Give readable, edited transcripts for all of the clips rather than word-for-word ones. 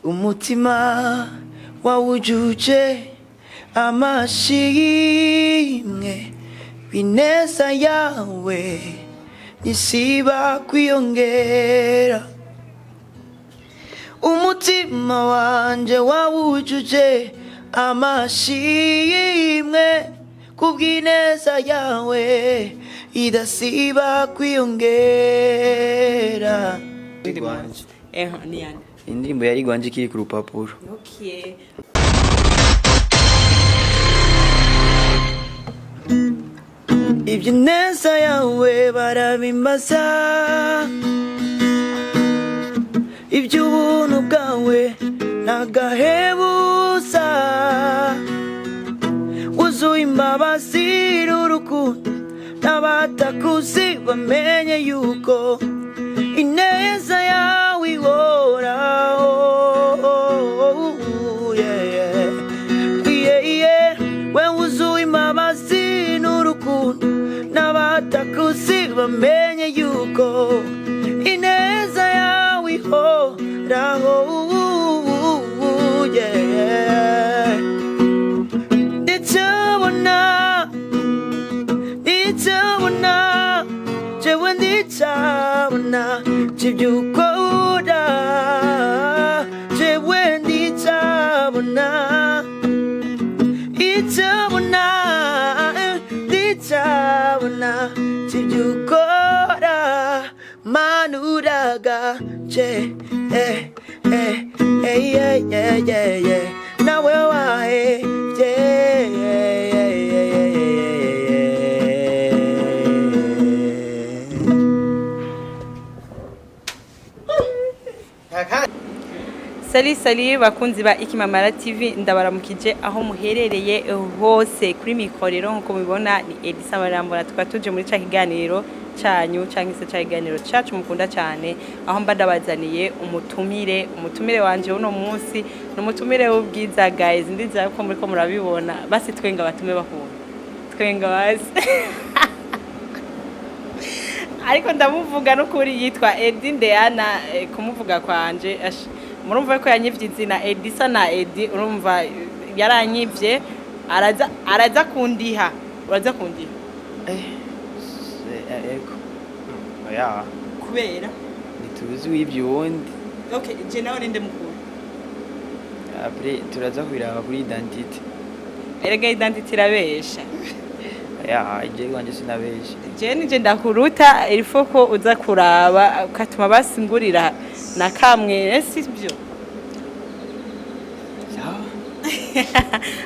umutima wawujuje amashimwe bineza yawe nisiba kwiyongera umutima wanje wawujuje amashimwe kubw'ineza yawe idasiba kwiyongera. Indirimbo yari Rwanda ikiri ku rupapuro. Okay. Iby'ineza yawe barabimbaza, iby'ubuntu bwawe nagahebuza, wuzuye imbabazi n'urukundo n'abatakuzi bamenye yuko ineza yawe ihoraho. We wuzuye imbabazi n'urukundo n'abatakuzi bamenye yuko ineza yawe ihoraho. Nditabona jewe nditabona chibyukora, jewe nditabona chibyukora manuraga je nawe wahe Sali bakunzi ba Ikimamara TV, ndabaramukije aho muherereye hose kuri mikorero. Nkuko mubibona ni Edisa Marambura, twatuje muri ca kiganiro cyanyu cyangwa se ca kiganiro cyacu mukunda cyane, aho mba ndabazaniye umutumire wanje uno munsi n'umutumire w'ubwiza guys. Ndiza ko muri ko murabibona, basi twenga batume bahura twenga basi ariko ndamuvuga no kuri yitwa Edi Ndeana. Kumuvuga kwanje murumva ko yanyivye izina Edisa na Edi, urumva yaranyivye, araza kundiha. Uraza kundiha ego oya kubera nituzi w'ibyo wundi. Okay, je nawe ninde mukuru après turaza kwiraba kuri identity. Erega identity irabesha. Ya je wanje sinabesha, je nije ndakuruta, ilifo ko uza kuraba ukatuma basingurira na kamwe sibyo.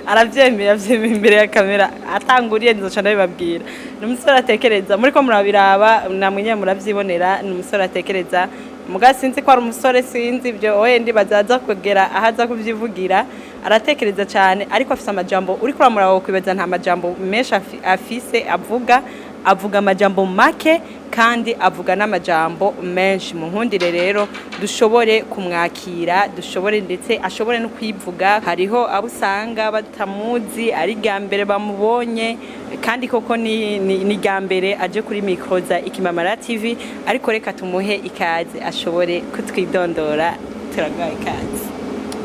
Aravyemera imbere ya kamera, atanguriye nzoca ndabibabwira. N'umusore atekereza muri ko murabiraba, namwe muravyibonera. N'umusore atekereza muga sinzi ko ari umusore, sinzi ibyo oye ndi bazaza kugera ahaza kuvyivugira. Aratekereza cyane, ariko afise amajambo uri kuramuraba kwibaza nta majambo menshi afise avuga amajambo make kandi avuga n'amajambo menshi. Mu nkundire rero dushobore kumwakira, dushobore ndetse ashobore no kwivuga. Hariho abo usanga batamuzi, ari gambere bamubonye, kandi koko ni gambere aje kuri micro za Ikimamara TV. Ariko reka tumuhe ikaze ashobore kutwidondora. Turagaye ikaze.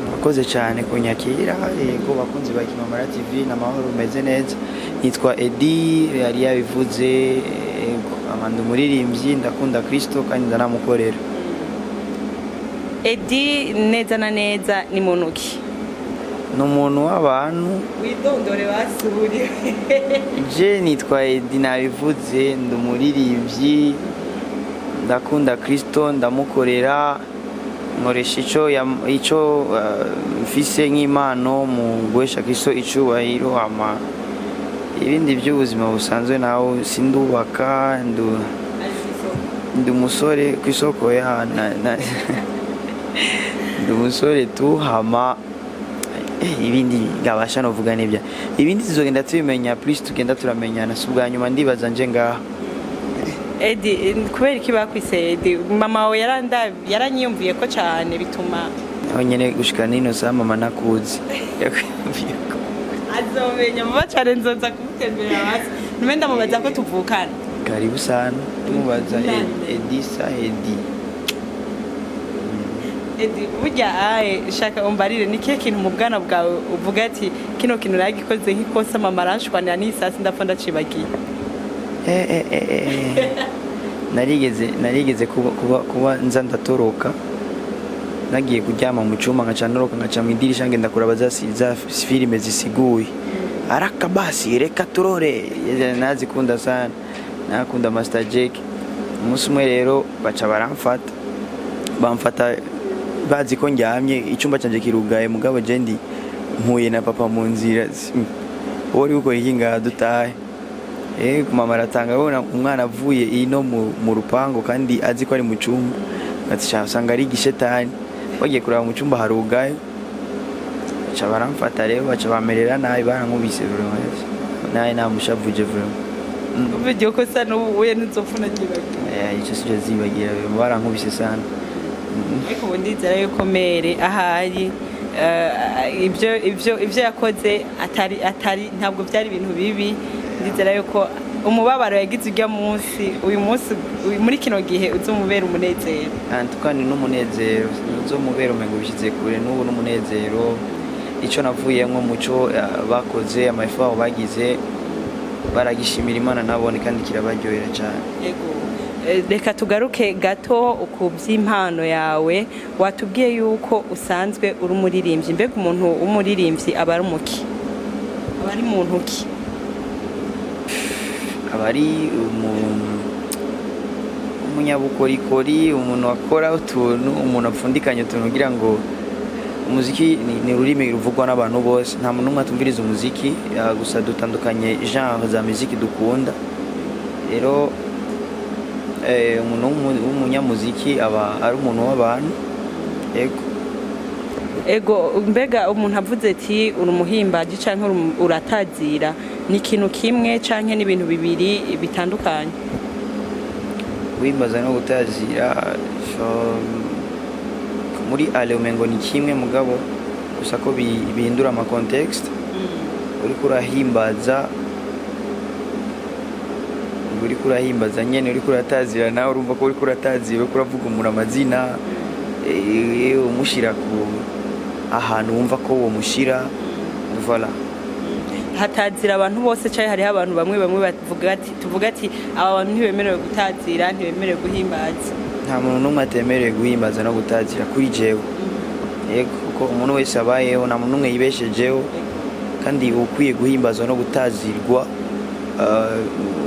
Murakoze cyane kunyakira. Yego bakunzi ba Ikimamara TV, n'amahoro meze neza. Nitwa Edi, yari yabivuze. Amanda umuririmbyi, ndakunda Kristo kandi ndanamukorera. Edi neza na neza ni muntu ki? N'umuntu w'abantu. Widondore basuburi. Je nitwa Edi, nabivuze, ndumuririmbyi, ndakunda Kristo, ndamukorera, nkoresha ico mfise nk'impano mu guhesha Kristo icubahiro. Ibindi by'ubuzima busanzwe nawo sindubaka, ndi umusore ku isoko ndi umusore tuhama. Ibindi gabasha novuga n'ibya ibindi tuzogenda tubimenya, plus tugenda turamenyana. Si ubwa nyuma ndibaza nje ngaha. Edi, kubera iki bakwise Edi? Mama we yaranyiyumviye ko cyane bituma aho nyene gushika nino sa mama nakuzi yakwiyumviye ko azomenya mama cyane. Nzoza kumutembera hasi numenda mubaza ko tuvukana. Karibu sana. Tumubaza Edisa Edi. Edi burya shaka umbarire ni kihe kintu mu bwana bwawe uvuga ati kino kintu nagikoze nk'ikosa mama aranshwanira n'isasi ndapfa ndacibagiye. narigeze kuba nza ndatoroka nagiye kuryama mu cyuma nkaca noroka nkaca mu idirisha ngenda kuraba za filime zisiguye araka basi reka turore nazikunda sana nakunda Master Jack. Umunsi umwe rero baca bamfata bazi ko njyamye icyumba cyanjye kirugaye mugabo jendi mpuye na papa mu nzira wari gukora iki ngaha dutahe. Mama aratanga abona umwana avuye ino mu rupango kandi azi ko ari mu cyumba ati usanga ari igishetani bagiye kuraba mu cyumba harugaye baca baramfata rero baca bamerera nabi barankubise vraiment naye namushavuje vraiment Uvugiye ko sa n'ubuye ntuzopfuna kibagiye. Icyo sije zibagira barankubise sana. Ariko ubu ndizera yuko mere ahari ibyo yakoze atari ntabwo byari ibintu bibi. Ndizera yuko umubabaro yagize ujya munsi uyu munsi muri kino gihe uzomubera umunezero. Tukandi n'umunezero uzomubera umengo bishyize kure n'ubu n'umunezero. Icyo navuyemo muco bakoze amafa bagize baragishimira Imana nabone kandi kirabaryohera cyane. Yego. Reka tugaruke gato ku by'impano yawe watubwiye yuko usanzwe uri umuririmbyi. Mbega umuntu w'umuririmbyi aba ari umuki aba ari muntu ki? Aba ari umunyabukorikori umuntu akora utuntu umuntu apfundikanya utuntu kugira ngo umuziki ni ururimi ruvugwa n'abantu bose nta muntu umwe atumviriza umuziki gusa dutandukanye genre za muziki dukunda. Rero umuntu w'umunyamuziki aba ari umuntu w'abantu. Ego mbega umuntu avuze ati uri umuhimbaji canke uratazira ni ikintu kimwe canke n'ibintu bibiri bitandukanye? Wimbaza no gutazira muri ale umengo ni kimwe mugabo gusa ko bihindura ama context. Uriko urahimbaza nyene uriko uratazira nawe urumva ko uriko uratazira uriko uravuga umuntu amazina umushira ku ahantu wumva ko uwo mushira voilà. Hatazira abantu bose cyane hariho abantu bamwe tuvuga ati aba bantu ntibemerewe gutazira ntibemerewe guhimbaza. Nta muntu n'umwe atemerewe guhimbaza no gutazira kuri jewe. Kuko umuntu wese abayeho nta muntu umwe yibeshejeho kandi ukwiye guhimbaza no gutazirwa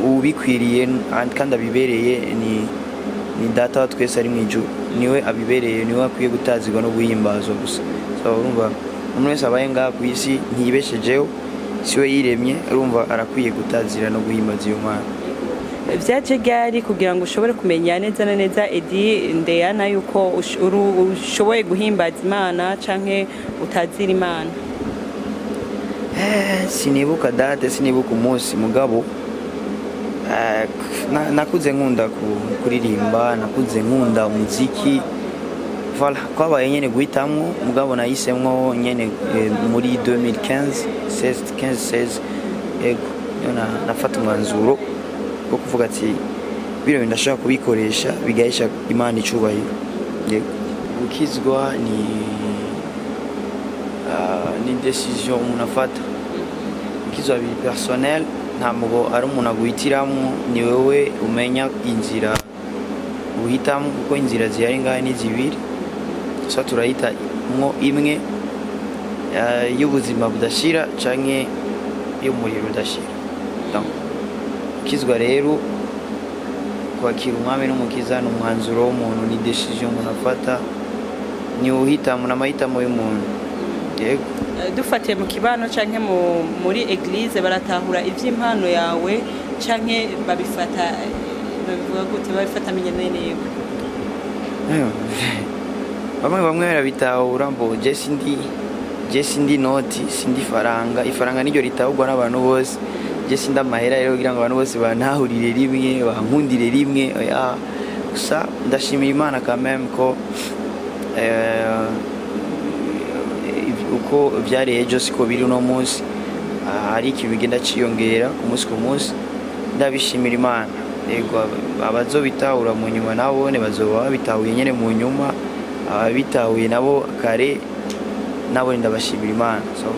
ubikwiriye kandi abibereye ni data wa twese ari mu ijuru niwe abibereye niwe akwiye gutazirwa no guhimbazwa gusa. Urumva umuntu wese abaye ngaha ku isi ntiyibeshejeho siwe yiremye urumva arakwiye gutazira no guhimbaza iyo Mana. Vyaje gari kugira ngo ushobore kumenya neza na neza Edi Ndeyana yuko ushoboye guhimbaza Imana canke utazira Imana? Sinibuka date sinibuka umunsi mugabo nakuze nkunda kuririmba nakuze nkunda umuziki voilà kwabaye nyene guhitamwo mugabo nahisemwo nyene muri 2015 ego nafata umwanzuro wo kuvuga ati biro ndashaka kubikoresha bigahisha Imana icubahiro. Yego gukizwa ni decision umuntu afata. Gukizwa biri personnel ntabwo ari umuntu aguhitiramo ni wewe umenya inzira uhitamo kuko inzira zihari ngahe ni zibiri so turahita mwo imwe y'ubuzima budashira canke y'umuriro udashira. Gukizwa rero kwakira umwami n'umukiza ni umwanzuro w'umuntu ni decision umuntu afata ni uhitamo n'amahitamo y'umuntu. Yego dufatiye mu kibano canke muri eglise baratahura ivy'impano yawe canke babifata bavuga gute babifata menyenene yego bamwe barabitahura mbo je sindi noti sindi ifaranga niryo ritahurwa n'abantu bose je sindi amahera rero kugira ngo abantu bose bantahurire rimwe bankundire rimwe gusa ndashimira Imana quand même ko uko byari ejo siko biri uno munsi hari ikintu bigenda ciyongera ku munsi ndabishimira Imana. Yego abazobitahura mu nyuma nabone bazoba babitahuye nyene mu nyuma ababitahuye nabo kare nabo ndabashimira Imana. So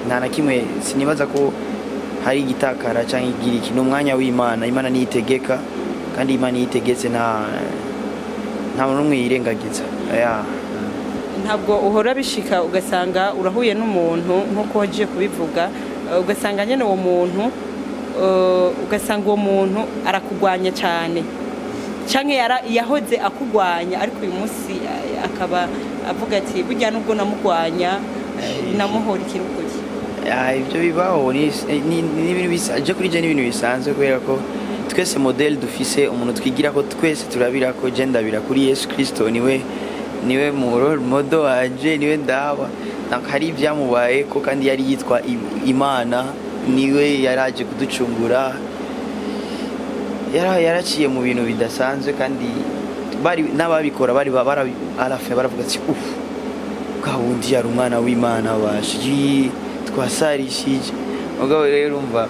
nta na kimwe sinibaza ko hari igitakara cyangwa igira iki, n'umwanya w'Imana. Imana niyitegeka kandi Imana yitegetse nta n'umwe yirengagiza. Ntabwo uhora bishika ugasanga urahuye n'umuntu nk'uko wagiye kubivuga, ugasanga nyine uwo muntu ugasanga uwo muntu arakugwanya cyane cyangwa yahoze akugwanya, ariko uyu munsi akaba avuga ati burya nubwo namugwanya namuhora ikirukuri. Ibyo bibaho ni ibintu bisanzwe kuri je, ni ibintu bisanzwe kubera ko twese model dufise umuntu twigira ko twese turabira ko je ndabira kuri Yesu Kristo, niwe mu role model wanje, niwe ndaba. Hari ibyamubaye ko kandi yari yitwa Imana, niwe yaraje kuducungura, yaraciye mu bintu bidasanzwe kandi bari n'ababikora bari arafe baravuga ati gahunda yari umwana w'Imana waje twasarishije. Mugabo rero umva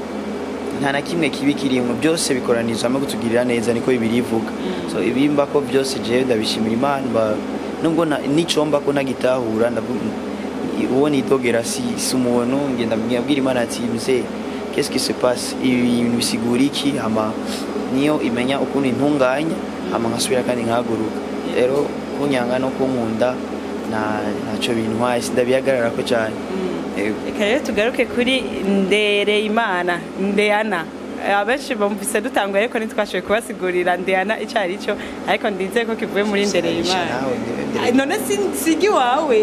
nta na kimwe kibi kirimo, byose bikoranizwa no kutugirira neza, niko Bibiliya ivuga. So ibimba ko byose je ndabishimira Imana, nubwo nicomba ko ntagitahura uwo nidogera si umuntu ngenda mbwira Imana ati mzee qu'est-ce qui se passe, ibintu bisigura iki, hama niyo imenya ukuntu intunganya, hama nkasubira kandi nkahaguruka. Rero kunyanga no kunkunda ntacyo bintwaye, sindabihagarara ko cyane. Reka rero tugaruke kuri Ndereyimana, Ndeyana. Abenshi bumvise dutanguye ariko ntitwashoboye kubasigurira Ndeyana icyo ari cyo, ariko ndizeye ko kivuye muri Ndereyimana. None sigi wawe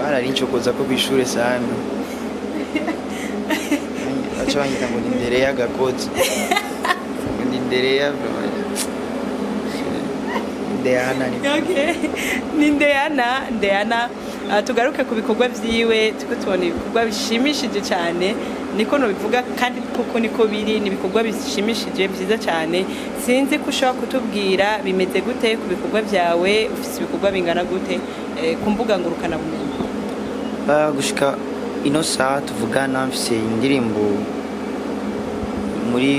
barari ncokoza ko kw'ishure sana baca banyita ngo ni Ndereya Gakotsi, ni Ndereya Ndeyana. Ni Ndeyana. Tugaruke ku bikorwa byiwe, tuko tubona ibikorwa bishimishije cyane, niko no bivuga kandi kuko niko biri, ni ibikorwa bishimishije byiza cyane. Sinzi ko ushobora kutubwira bimeze gute ku bikorwa byawe, ufite ibikorwa bingana gute ku mbuga ngurukana bumenyi? Gushika ino saa tuvugana mfise indirimbo muri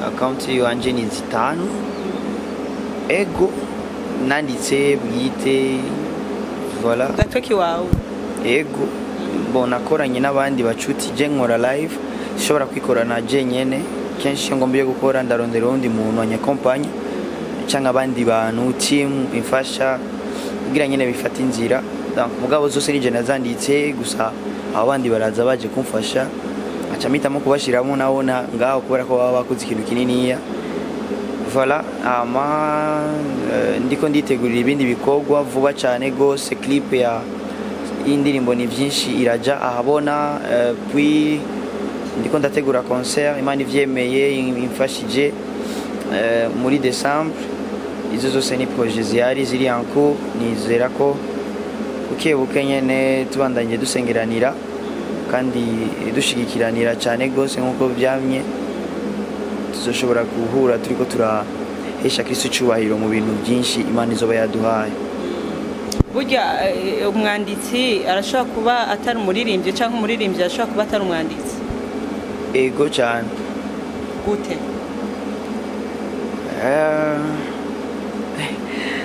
account yanje ni 5 ego nanditse bwite. Voilà. Gatoki wawe. Ego bona koranye n'abandi bacuti, je nkora live shobora kwikorana je nyene, kenshi ngo mbiye gukora ndarondera undi muntu anyakompanya cyangwa abandi bantu team imfasha kugira nyene bifata inzira. Mugabo zose nije nazanditse, gusa abandi baraza baje kumfasha, aca mitamo kubashiramo nabona ngaho kubera ko baba bakoze ikintu kininiya. Voilà, ndiko nditegurira ibindi bikorwa vuba cyane gose. Clip ya indirimbo ni byinshi iraja ahabona, puis ndiko ndategura concert, Imana ivyemeye imfashije muri December. Izo zose ni projet ziri en cours, nizera ko buke nyene tubandanye dusengeranira kandi dushigikiranira cyane gose nkuko byamye, tuzoshobora guhura turiko turahesha Kristo cyubahiro mu bintu byinshi Imana izoba yaduhaye. Burya umwanditsi arashobora kuba atari umuririmbyi cyangwa umuririmbyi arashobora kuba atari umwanditsi? Ego cyane. Gute?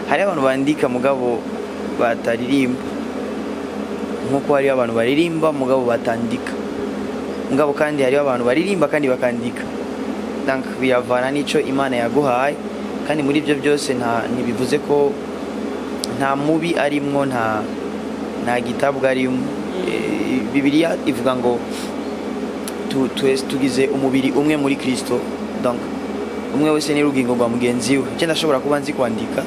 Hari abantu bandika mugabo bataririmba, nkuko hari abantu baririmba mugabo batandika, mugabo kandi hari abantu baririmba kandi bakandika. Donc biravana nico Imana yaguhaye, kandi muri ibyo byose ntibivuze ko nta mubi arimwo, nta gitabwa arimo. Bibiliya ivuga ngo tugize umubiri umwe muri Kristo, donc umwe wese ni rugingo rwa mugenzi we. Je ndashobora kuba nzi kwandika,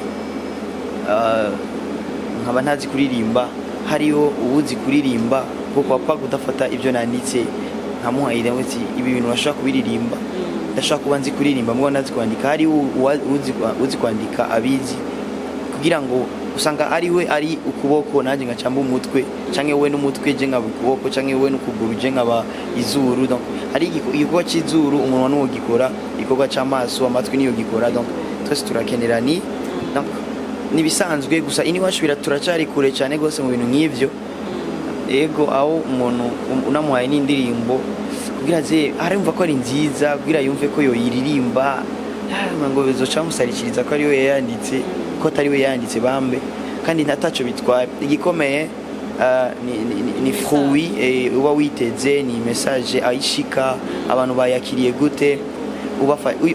nkaba ntazi kuririmba, hariho ubuzi kuririmba kuko wapfa kudafata ibyo nanditse nkamuhayira wese ibi bintu bashaka kubiririmba. Ndashaka kuba nzi kuririmba mwo nazi kwandika, hari uzi kwandika abizi, kugira ngo usanga ari we ari ukuboko nanjye ngacamba umutwe, canke we n'umutwe je ngaba ukuboko, canke we n'ukuguru je ngaba izuru. Donc hari igikorwa cy'izuru umuntu n'uwo gikora, igikorwa cy'amaso amatwi niyo gikora. Donc twese turakenerani, donc nibisanzwe. Gusa ini washubira turacari kure cyane gose mu bintu nk'ivyo. Ego aho umuntu unamuhaye n'indirimbo kugira ze arumva ko ari nziza, kugira yumve ko yoyiririmba, ngo bizoca musarikiriza ko ari we yanditse, ko atari we yanditse bambe. kandi nataco bitwaye igikomeye ni fruit uba witeze ni message ayishika abantu bayakiriye gute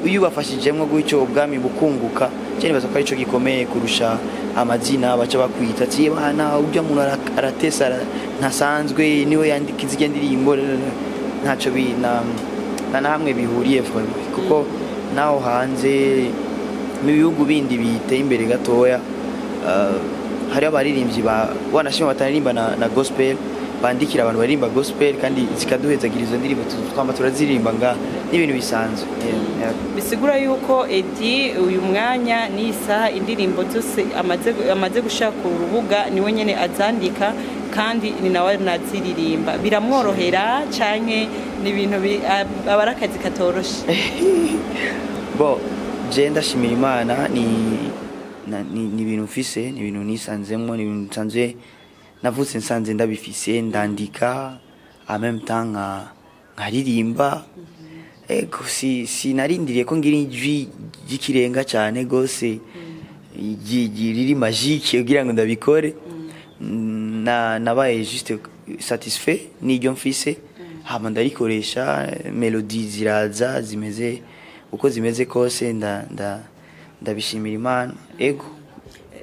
uyu bafashijemwe gutyo ubwami bukunguka cyane baza ko ari cyo gikomeye kurusha amazina baca bakwita ati bana ujya muntu aratesa ntasanzwe niwe yandikiza indirimbo ntaco na hamwe bihuriye kuko naho hanze mu bihugu bindi biteye imbere gatoya hari abaririmbyi wanashima bataririmba na gospel bandikira abantu baririmba gospel kandi zikaduhezagira izo ndirimbo twamba turaziririmba nga n'ibintu bisanzwe bisigura yuko Edi uyu mwanya n'isaha indirimbo zose amaze gushaka urubuga niwe nyene azandika kandi ni nawe naziririmba biramworohera canke ni ibintu abarakazi katoroshe bo je ndashimira Imana ni ibintu mfise ni ibintu nisanzemwo ni ibintu nsanzwe navutse nsanze ndabifise ndandika en même temps nkaririmba ego sinarindiriye ko ngira ijwi ry'ikirenga cyane gose riri magique kugira ngo ndabikore nabaye juste satisfait n'iryo mfise hama ndarikoresha melody ziraza zimeze uko zimeze kose ndabishimira Imana ego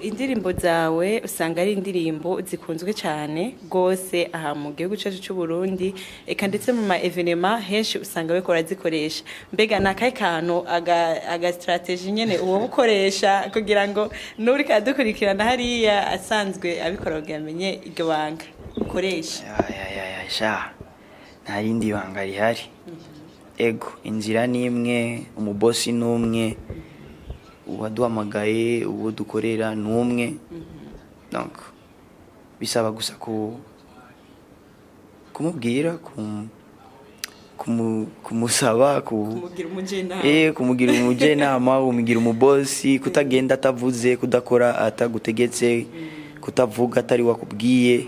indirimbo zawe usanga ari indirimbo zikunzwe cyane gose aha mu gihugu cyacu cy'u Burundi eka ndetse mu ma evenement henshi usanga bakora zikoresha mbega nakaye kantu aga strategy nyene uwo bukoresha kugira ngo nuri kadukurikirana hariya asanzwe abikora ugamenye iryo banga ukoresha sha nta rindi banga rihari ego inzira nimwe umubosi numwe uwaduhamagaye uwo dukorera numwe donc bisaba gusa kumubwira kumusaba kumugira umujenama umugira umubosi kutagenda atavuze kudakora atagutegetse kutavuga atari wakubwiye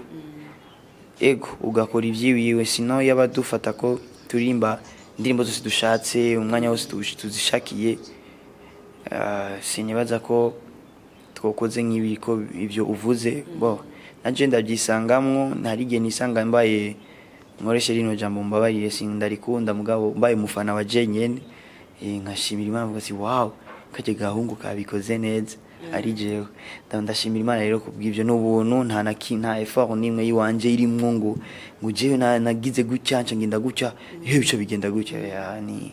ego ugakora ivyiwiwe sino yabadufata ko turimba indirimbo zose dushatse umwanya wose tuzishakiye sinibaza ko twokoze nk'ibiko ivyo uvuze bo naje ndabyisangamwo ntarige nisanga mbaye nkoreshe rino jambo mbabarire sindarikunda mugabo mbaye mufana wa jenyene nkashimira Imana mvuga ati wow kaje gahungu kabikoze neza ari jewe ndashimira Imana rero kubw'ivyo n'ubuntu nta effort nimwe yiwanje irimwo ngo jewe nagize gutyanca ngenda gutya bico bigenda gutya yani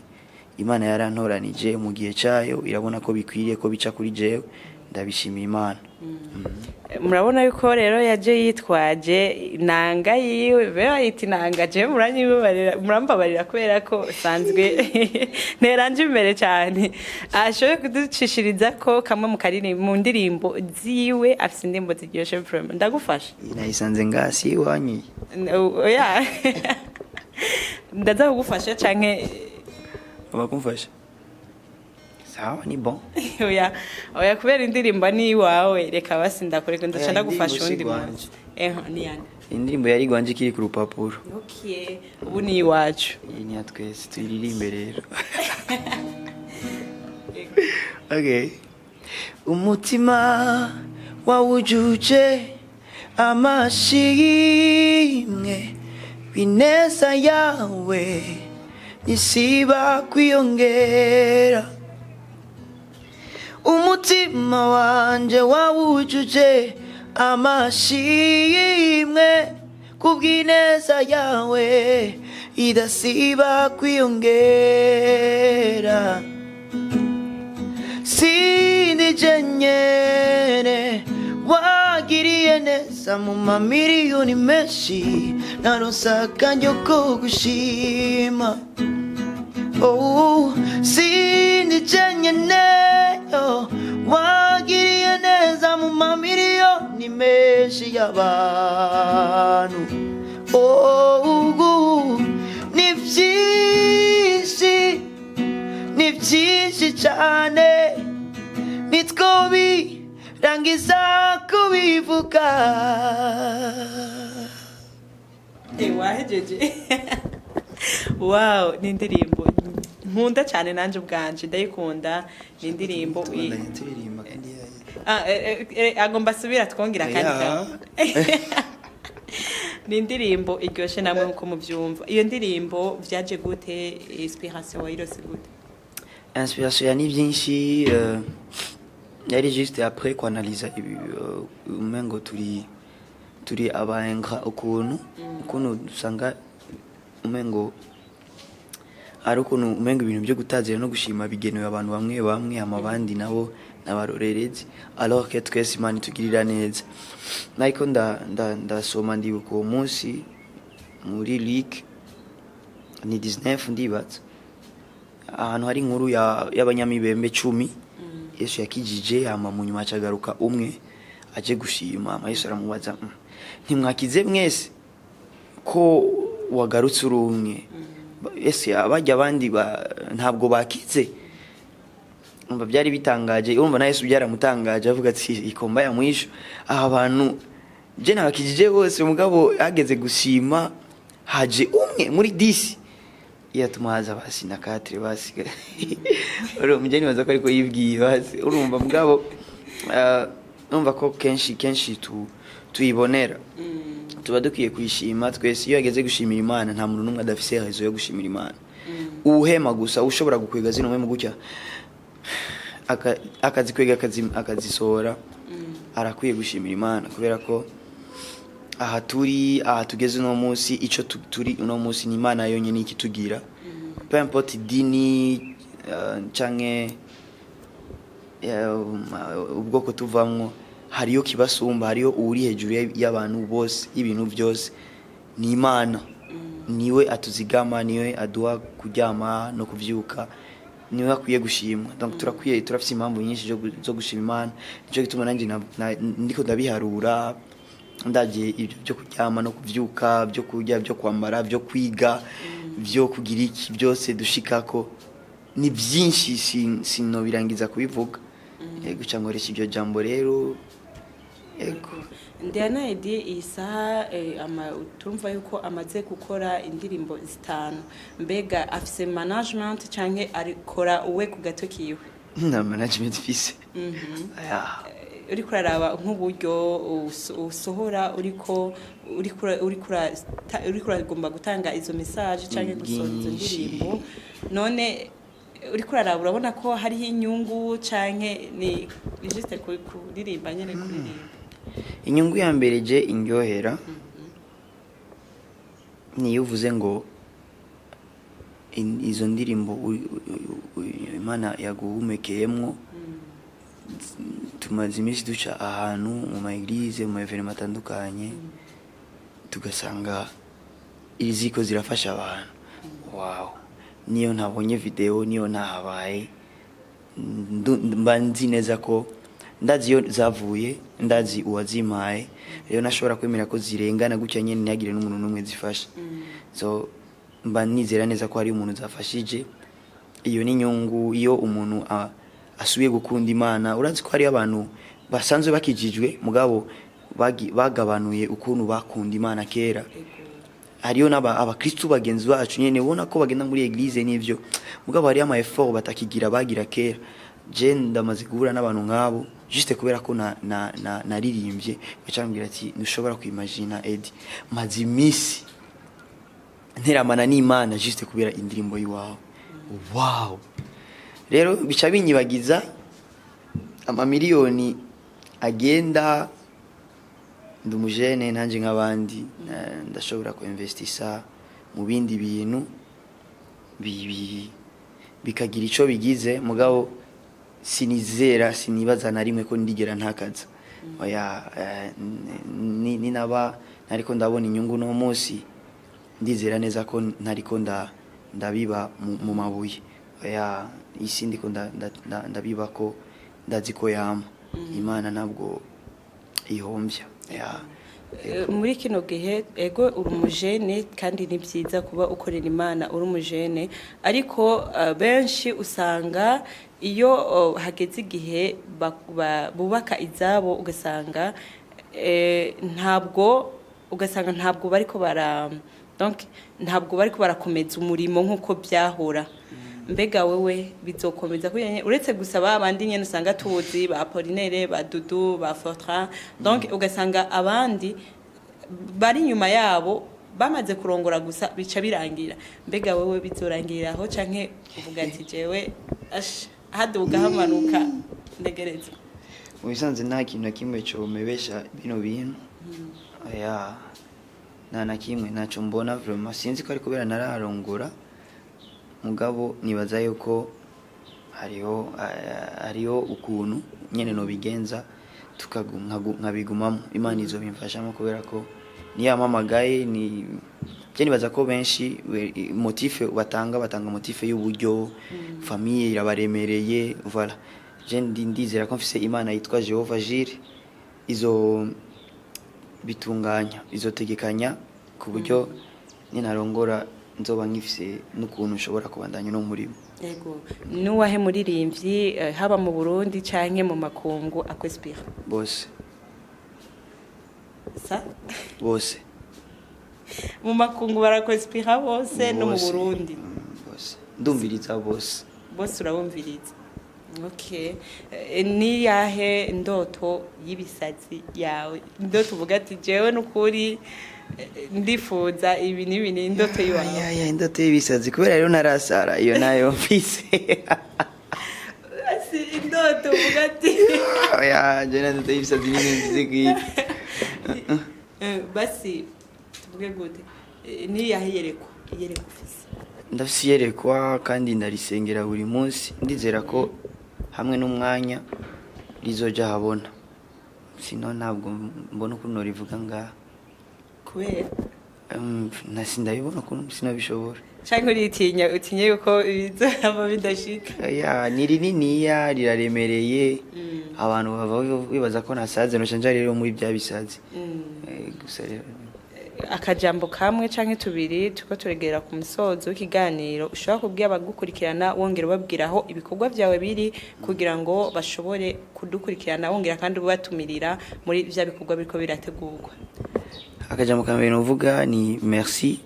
Imana yarantoranije mu gihe cyayo irabona ko bikwiriye ko bica kuri jewe ndabishimira Imana murabona yuko rero yaje yitwaje nanga yiwe bayita nanga je murambabarira kubera ko sanzwe neranje imbere cyane ashoye kuducishiriza ko kamwe mu ndirimbo ziwe afite indirimbo ziryoshe vraiment ndagufasha nayisanze ngasi wanyi oya ndaza kugufasha canke abakumfasha sawa ni bon oya kubera indirimbo ni wawe reka basi ndakureka ndaca ndagufasha undi muntu ni yandi indirimbo yari gwanje kiri ku rupapuro okay ubu ni iwacu iyi ni atwese tuyiririmbe rero okay umutima wawujuje amashimwe bineza yawe isiba kwiyongera umutima wanje wawujuje amashimwe kubw'ineza yawe idasiba kwiyongera sinije nyene wagiriye neza mu mamiliyoni menshi naronse akaryo ko gushima sinije nyene wagiriye neza mu mamiliyoni menshi y'abantu ni byinshi cyane nitwobirangiza kubivuga wahejeje wow ni indirimbo nkunda cyane nanje ubwanje ndayikunda ni indirimbo agomba subira twongera kandi ni indirimbo iryoshe namwe nkuko muvyumva. Iyo ndirimbo vyaje gute, inspiration wayirose gute? Inspiration ya ni byinshi yari juste après kuanalyza umengo turi abaengra ukuntu dusanga umengo ari ukuntu umengo ibintu byo gutazira no gushima bigenewe abantu bamwe amabandi nabo n'abarorerezi, alors que twese Imana itugirira neza. Niko ndasoma ndibuka uwo munsi muri Luc ni 19 ndibatse ahantu hari inkuru y'abanyamibembe 10 Yesu yakijije ama mu nyuma acagaruka umwe aje gushima. Yesu aramubaza ntimwakize mwese ko wagarutse urumwe? Ese abajya abandi ntabwo bakize? Umva byari bitangaje, urumva na Yesu byaramutangaje avuga ati ikomba ya mwisho aha bantu je nabakijije bose, mugabo ageze gushima haje umwe muri 10 yatumaza basi na 4 basi uri mujeni baza ko ariko yibwiye basi, urumva mugabo numva ko kenshi tuyibonera tuba dukwiye kuyishima twese. Iyo yageze gushimira Imana nta muntu numwe adafise rezo yo gushimira Imana. Uhema gusa ushobora gukwega zino mwe gutya akazikwega akazisohora arakwiye gushimira Imana, kubera ko aha tugeze no munsi ico turi uno munsi ni Imana yonyine ikitugira. Peu importe dini canke ubwoko tuvamwo, hariyo kibasumba, hariyo uri hejuru y'abantu bose, ibintu byose ni Imana. Niwe atuzigama, niwe aduha kuryama no kuvyuka, niwe akwiye gushimwa. Donc turafite impamvu nyinshi zo gushima Imana. Nico gituma nanje ndiko ndabiharura, ndagiye ibyo byo kuryama no kuvyuka, byo kurya, byo kwambara, byo kwiga, byo kugira iki byose dushikako ni byinshi sino birangiza kubivuga. Yego cyangoresha ibyo jambo rero. Yego Ndiana Edi isaha turumva yuko amaze gukora indirimbo 5. Mbega afise management canke arikora uwe ku gato kiwe? Na management fise. Uri kuraraba nk'uburyo usohora uriko uragomba gutanga izo message canke gusohora izo ndirimbo, none uri kuraraba urabona ko hariho inyungu canke ni juste kuririmba nyene kuririmba? Inyungu ya mbere je indyohera niyo uvuze ngo izo ndirimbo Imana yaguhumekeyemwo. Tumaze iminsi duca ahantu mu eglise mu evenement atandukanye tugasanga iziko zirafasha abantu. Wow, niyo ntabonye video, niyo nahabaye mbanzi neza ko ndazi yo zavuye, ndazi uwazimaye, rero nashobora kwemera ko zirengana gutya nyene ntihagire n'umuntu numwe zifasha. So mba nizera neza ko hari umuntu zafashije. Iyo ni nyungu. Iyo umuntu asubiye gukunda Imana, urazi ko hari abantu basanzwe bakijijwe mugabo bagabanuye ukuntu bakunda Imana kera. Hariyo abakristo bagenzi bacu nyene ubona ko bagenda muri eglise n'ivyo, mugabo hari ama effort batakigira bagira kera. Je ndamaze guhura n'abantu nkabo juste kubera ko naririmbye, bacambira ati ntushobora kwimagina Edi mazi misi nteramana n'Imana juste kubera indirimbo yiwawe. Wow, rero bica binyibagiza amamiliyoni agenda. Ndumujene nanje nk'abandi ndashobora ko investisa mu bindi bintu bikagira ico bigize, mugabo sinibaza na rimwe ko ndigera ntakaza. Oya, ninaba nariko ndabona inyungu no munsi, ndizera neza ko ntariko ndabiba mu mabuye. Oya, isi ndiko ndabiba ko ndazi ko yama Imana ntabwo ihombya. Muri kino gihe ego uri umujene kandi ni byiza kuba ukorera Imana uri umujene, ariko benshi usanga iyo hageze igihe bubaka izabo ugasanga ntabwo bariko barakomeza umurimo nk'uko byahora. mbega wewe bizokomeza kuyenye uretse gusaba abandi nyene usanga tuzi ba Apollinaire ba Dudu ba Fortran donc ugasanga abandi bari nyuma yabo bamaze kurongora gusa bica birangira mbega wewe bizorangira aho canke uvuga ati jewe haduga hamanuka ndegereza ubisanze nta kintu na kimwe cyo mebesha bino bintu aya na kimwe naco mbona vraiment sinzi ko ari kubera nararongora mugabo nibaza yuko hariho ukuntu nyene no bigenza nkabigumamo Imana izo bimfashamo kubera ko niyamamagaye ni je nibaza ko benshi motive batanga motive y'uburyo famille irabaremereye voilà je ndizera ko mfise Imana yitwa Jehova Jire izo bitunganya izotegekanya ku buryo ninarongora nzoba nkifise n'ukuntu ushobora kubandanya no murimo yego nuwahe muririmbyi haba mu Burundi canke mu makungu akwespira bose bose mu makungu barakwespira bose no mu Burundi bose ndumviriza bose urabumviriza okay ni yahe ndoto y'ibisazi yawe ndoto uvuga ati jewe n'ukuri ndifuza ibi n'ibini indoto yiwanyu indoto y'ibisazi kubera rero narasara iyo nayo mfise si indoto uvuga ati je indoto y'ibisazi nyine nzizi basi tuvuge gute ni yahe yereko ufise ndafise yerekwa kandi ndarisengera buri munsi ndizera ko hamwe n'umwanya rizoja habona sino ntabwo mbona ukuntu norivuga ngaha kubera ndabibona ukuntu sinabishobora canke utinye yuko bizaba bidashika ni rininiya riraremereye abantu bava bibaza ko nasaze noshanja rero muri bya bisazi gusa rero akajambo kamwe canke tubiri tuko turegera ku musozo w'ikiganiro ushobora kubwira abagukurikirana wongera ubabwiraho ibikorwa byawe biri kugira ngo bashobore kudukurikirana wongera kandi ubatumirira muri bya bikorwa biriko birategurwa akajambo kamwe novuga ni merci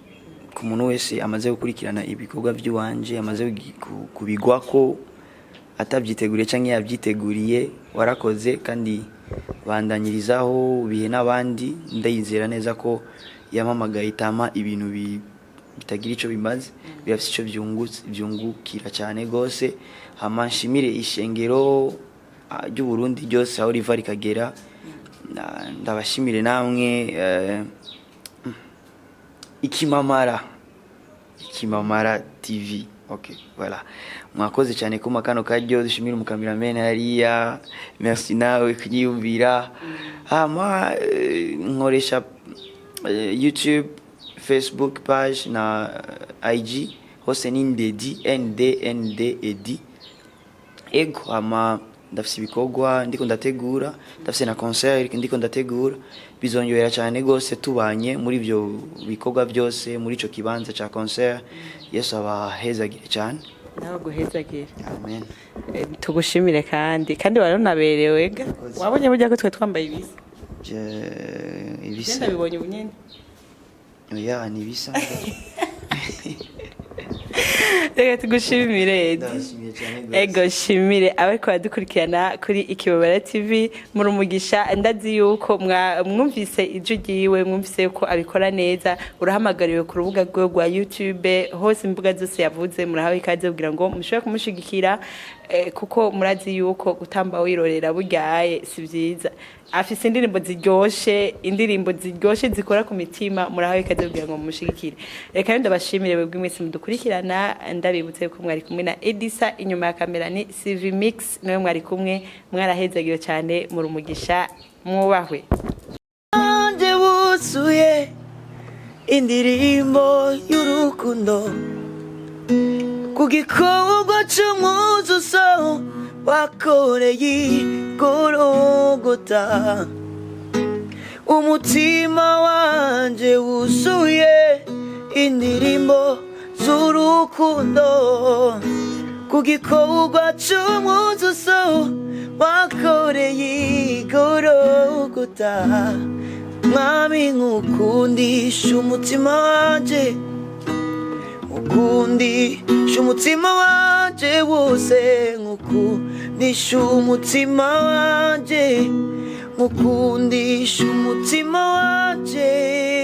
ku muntu wese amaze gukurikirana ibikorwa by'uwanje amaze kubigwako atabyiteguriye canke yabyiteguriye warakoze kandi bandanyirizaho bihe n'abandi ndayizera neza ko yamamagaye itama ibintu bitagira ico bimaze birafise ico byungukira cyane gose hamanshimire ishengero ry'u Burundi ryose aho riva rikagera ndabashimire namwe ikimamara TV okay voilà mwakoze cyane kuma kano karyo dushimira umukameraman hariya merci nawe kunyiyumvira nkoresha YouTube Facebook page na IG hose ni nded ego ndafise ibikorwa ndiko ndategura ndafise na concert ndiko ndategura bizongera cyane gose tubanye muri byo bikorwa byose muri ico kibanza ca concert Yesu abahezagire cyane nawe guhezagire amen tugushimire kandi baronaberewe ga wabonye burya ko twe twambaye ibisa ibisa bibonye ubunyene oya ni ibisa reka tugushimire ego shimire abariko badukurikirana kuri Ikibabara TV muri umugisha ndazi yuko mwumvise ijwi ryiwe mwumvise yuko abikora neza urahamagariwe ku rubuga rwa YouTube hose imbuga zose yavuze murahawe ikaze kugira ngo mushobore kumushigikira kuko murazi yuko gutamba wirorera buryaye si byiza afise indirimbo ziryoshe zikora ku mitima murahawe ikaze kugira ngo mumushigikire reka ndabashimire bwe mwese mudukurikirana ndabibutse ko mwari kumwe na Edisa inyuma ya kamera ni CV Mix nawe mwari kumwe mwarahezagiye cyane muri umugisha mwubahwe anje busuye indirimbo y'urukundo kugikorwa cy'umuzuzo wakoreye Golgota umutima wanje wuzuye indirimbo z'urukundo kugikorwa cy'umuzuzo wakoreye Golgota mwami nkukundisha umutima wanje ngukundisha umutima wanje wose, ngukundisha umutima wanje, ngukundisha umutima wanje.